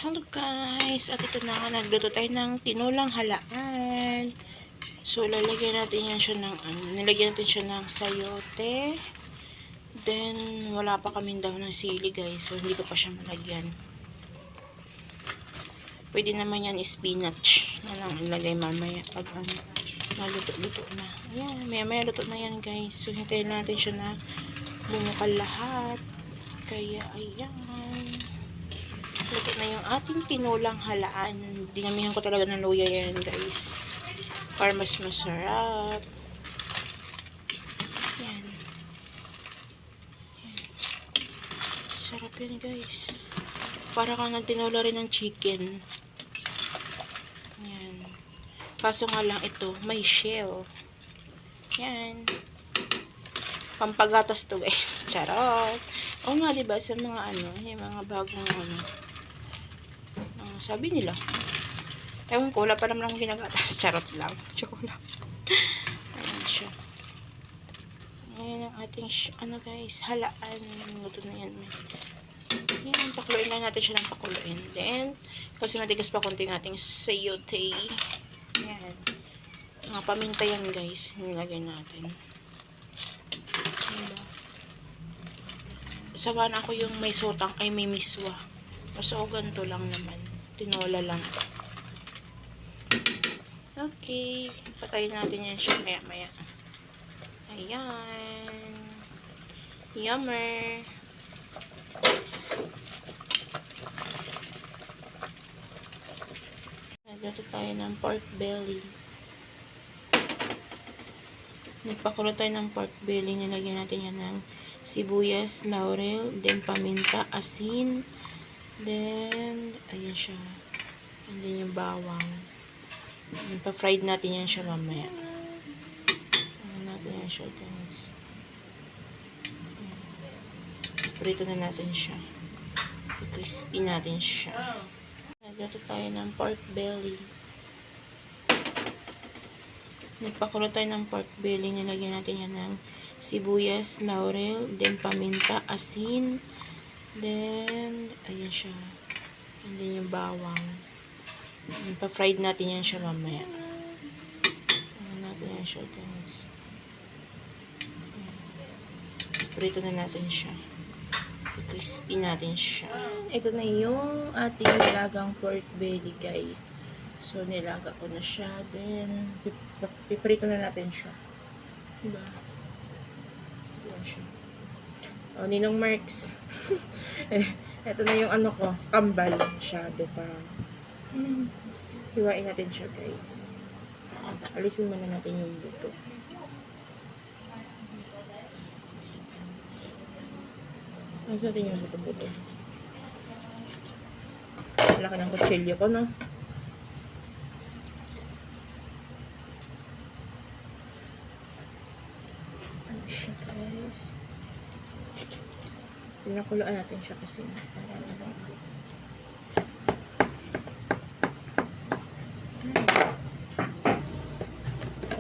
Hello guys, at ito na nga, nagluto tayo ng tinulang halaan. So lalagyan natin yan siya ng nilagyan natin siya ng sayote. Then wala pa kaming dahon ng sili guys, so hindi ko pa siya malagyan. Pwede naman yan spinach na lang ilagay mamaya pag naluto-luto na. Ayan, maya luto na yan guys. So hintayin natin siya na bumukal lahat. Kaya ayan, luto na yung ating tinulang halaan. Dinamihan ko talaga ng luya yan guys, para mas masarap. Yan. Yan. Sarap yan guys. Para kang nagtinula rin ng chicken. Yan. Kaso nga lang ito, may shell. Yan. Pampagatas to guys. Charot. O nga diba, sa mga yung mga bagong sabi nila. Ewan ko, wala pa naman akong ginagatas. Charot lang. Joke lang. Ayan siya. Ayan ang ating, guys, halaan. Luto na yan. Ayan, pakuluin lang natin siya ng pakuluin. Then, kasi matigas pa konti ng ating sayote. Ayan. Mga paminta yan, guys. Nilagay natin. Diba? Sawa na ako yung may sotang, ay may miswa. So, ganito lang naman. Tinola lang. Okay. Patayin natin yan siya maya-maya. Ayan. Yummer. Nagluto tayo ng pork belly. Nagpakulo tayo ng pork belly. Nilagyan natin yan ng sibuyas, laurel, then paminta, asin, then ayan siya, and then yung bawang. Pa-fried natin yan siya mamaya. Ayan natin yan siya guys. Prito na natin siya. Crispy natin siya. Nagluto tayo ng pork belly. Nagpakulo tayo ng pork belly. Nilagyan natin yan ng sibuyas, laurel, then paminta, asin, then ayan siya, and then yung bawang. Pa-fried natin yan siya mamaya. Ayan natin yan siya guys. Prito na natin siya. Crispy natin siya. Ito na yung ating nilagang pork belly guys. So nilaga ko na siya. Then piprito na natin siya. Diba? Ayan siya. O, Ninong Marks. Ito na yung ko, kambal. Shadow pa. Hiwain natin siya guys. Alisin muna natin yung buto. Alisin natin yung buto-buto. Laki ng kutsilyo ko, no? Ano siya guys? Pinakuloan natin siya kasi para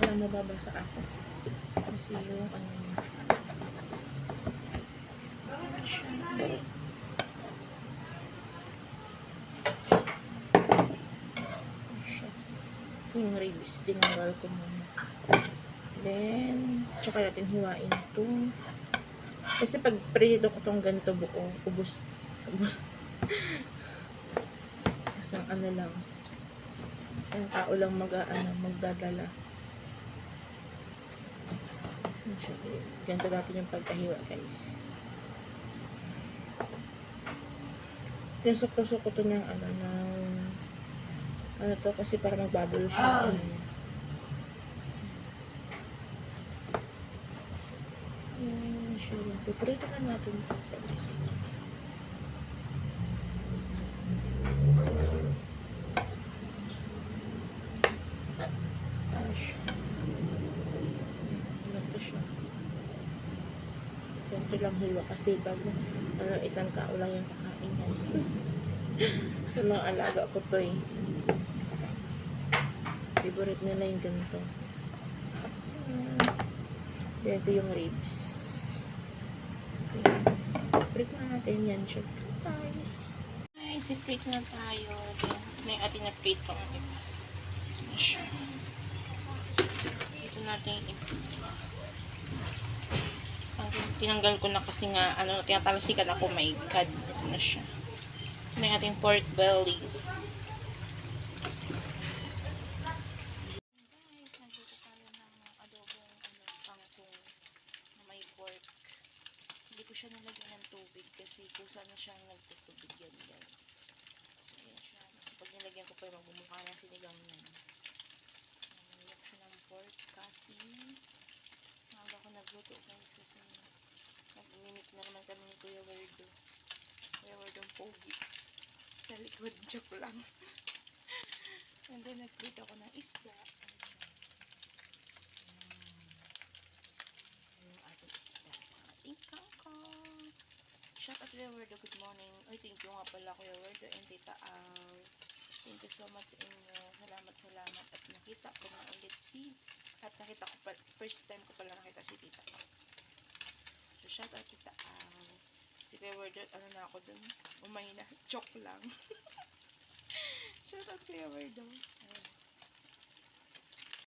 walang mababasa ako kasi yung yung ribs tinanggal ko muna, then tsaka natin hiwain ito kasi pag prito ko tong ganito buo, ubos isang lang ang tao lang magdadala. Ganito natin yung pagkahiwa guys. Tinusok-tusok ko to ng to kasi para magbabulo siya. Piprito na natin ito guys. Ganito siya. Ganito lang hiwa kasi pag isang tao lang yung kakain yan. Sa mga alaga ko to eh. Favorite nila yung ganito. Dito yung ribs. Okay. Break na natin yan siya guys. Kasi prito na tayo. Then, may atin na prito ang iba. Ito na siya. Ito natin tinanggal ko na kasi nga, tinatalsikan ako, my God. Ito na siya. Ito na yung ating pork belly. Guys, nagluto tayo ng adobong kangkong na may pork. Hindi ko siya nalagyan ng tubig kasi kusa na siyang nagtutubig yan, guys. So, ayan siya. Pag nilagyan ko pa yung magbumukha na sinigang yan. Nalagyan ko siya ng pork kasi maaga ko nagluto, guys, kasi nag-mimic na naman kami ni Kuya Werdo. Kuya Werdo ang pogi. Sa likod, joke lang. And then, nag-prito ako ng isda. Yung ating isda. Ating kangkong. Shout out Kuya Werdo, good morning. Ay, thank you nga pala Kuya Werdo and Tita Al. Thank you so much sa inyo. Salamat. At nakita ko na ulit nakita ko pa, first time ko pala nakita si Tita Al. So, shout out Tita Al. Si Kuya Werdo, na ako dun? Umay na. Joke lang. Shout out Kuya Werdo. Ayan.